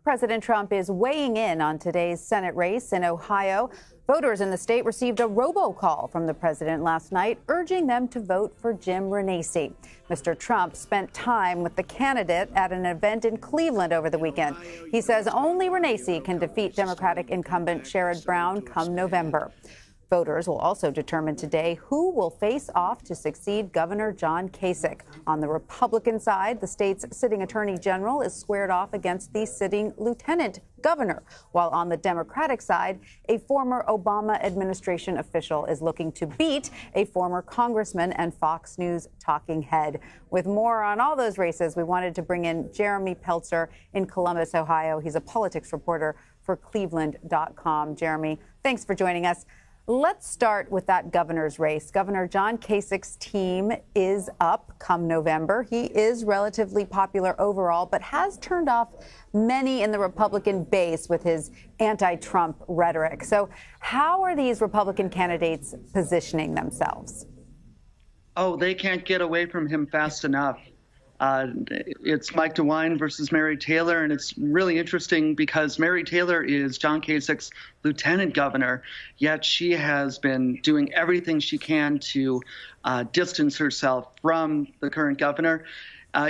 President Trump is weighing in on today's Senate race in Ohio. Voters in the state received a robocall from the president last night, urging them to vote for Jim Renacci. Mr. Trump spent time with the candidate at an event in Cleveland over the weekend. He says only Renacci can defeat Democratic incumbent Sherrod Brown come November. Voters will also determine today who will face off to succeed Governor John Kasich. On the Republican side, the state's sitting attorney general is squared off against the sitting lieutenant governor, while on the Democratic side, a former Obama administration official is looking to beat a former congressman and Fox News talking head. With more on all those races, we wanted to bring in Jeremy Pelzer in Columbus, Ohio. He's a politics reporter for Cleveland.com. Jeremy, thanks for joining us. Let's start with that governor's race. Governor John Kasich's team is up come November. He is relatively popular overall, but has turned off many in the Republican base with his anti-Trump rhetoric. So how are these Republican candidates positioning themselves? Oh, they can't get away from him fast enough. It's Mike DeWine versus Mary Taylor, and it's really interesting because Mary Taylor is John Kasich's lieutenant governor, yet she has been doing everything she can to distance herself from the current governor,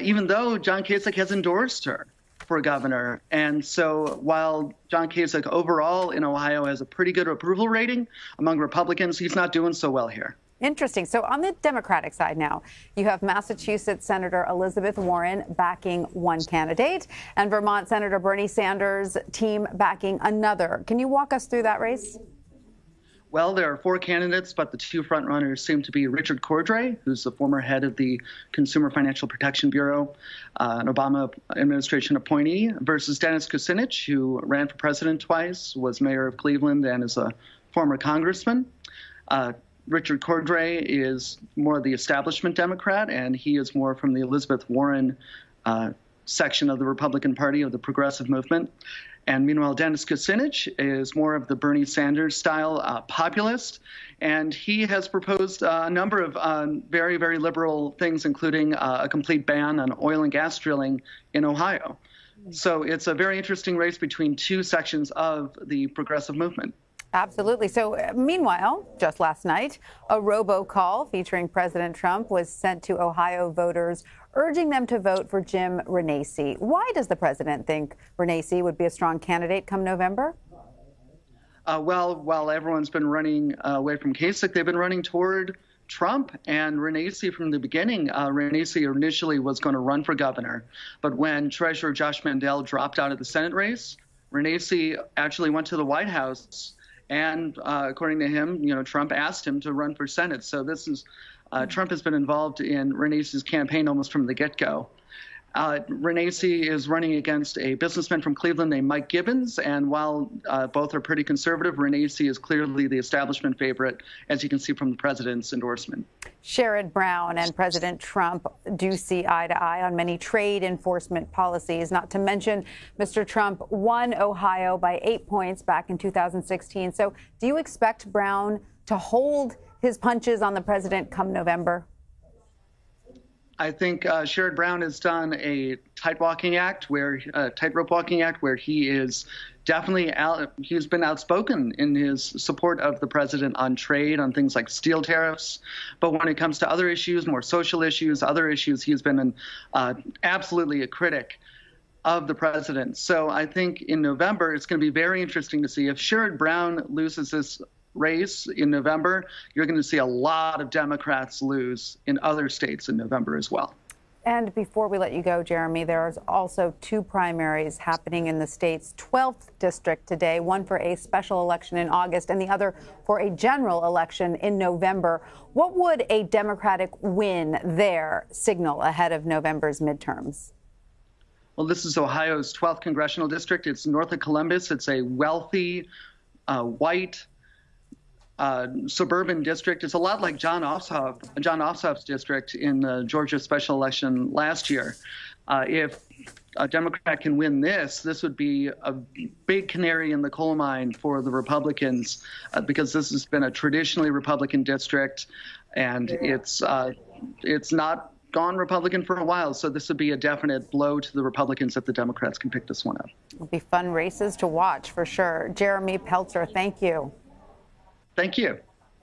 even though John Kasich has endorsed her for governor. And so while John Kasich overall in Ohio has a pretty good approval rating among Republicans, he's not doing so well here. Interesting. So on the Democratic side now, you have Massachusetts Senator Elizabeth Warren backing one candidate and Vermont Senator Bernie Sanders' team backing another. Can you walk us through that race? Well, there are four candidates, but the two frontrunners seem to be Richard Cordray, who's the former head of the Consumer Financial Protection Bureau, an Obama administration appointee, versus Dennis Kucinich, who ran for president twice, was mayor of Cleveland, and is a former congressman. Richard Cordray is more of the establishment Democrat, and he is more from the Elizabeth Warren section of the Republican Party of the progressive movement. And meanwhile, Dennis Kucinich is more of the Bernie Sanders style populist, and he has proposed a number of very, very liberal things, including a complete ban on oil and gas drilling in Ohio. So it's a very interesting race between two sections of the progressive movement. Absolutely. So meanwhile, just last night, a robocall featuring President Trump was sent to Ohio voters, urging them to vote for Jim Renacci. Why does the president think Renacci would be a strong candidate come November? Well, while everyone's been running away from Kasich, they've been running toward Trump and Renacci from the beginning. Renacci initially was going to run for governor, but when Treasurer Josh Mandel dropped out of the Senate race, Renacci actually went to the White House. And according to him, Trump asked him to run for Senate. So this is Trump has been involved in Renacci's campaign almost from the get-go. Renacci is running against a businessman from Cleveland named Mike Gibbons. And while both are pretty conservative, Renacci is clearly the establishment favorite, as you can see from the president's endorsement. Sherrod Brown and President Trump do see eye to eye on many trade enforcement policies, not to mention Mr. Trump won Ohio by 8 points back in 2016. So do you expect Brown to hold his punches on the president come November? I think Sherrod Brown has done a tightrope walking act where he is definitely he's been outspoken in his support of the president on trade, on things like steel tariffs. But when it comes to other issues, more social issues, other issues, he's been absolutely a critic of the president. So I think in November, it's going to be very interesting to see if Sherrod Brown loses this race in November. You're going to see a lot of Democrats lose in other states in November as well. And before we let you go, Jeremy, there's also two primaries happening in the state's 12th district today, one for a special election in August and the other for a general election in November. What would a Democratic win there signal ahead of November's midterms? Well, this is Ohio's 12th congressional district. It's north of Columbus. It's a wealthy, white, suburban district. It's a lot like John Ossoff's district in the Georgia special election last year. If a Democrat can win this would be a big canary in the coal mine for the Republicans, because this has been a traditionally Republican district, and it's not gone Republican for a while, so this would be a definite blow to the Republicans if the Democrats can pick this one up. It'll be fun races to watch for sure. Jeremy Pelzer, thank you. Thank you.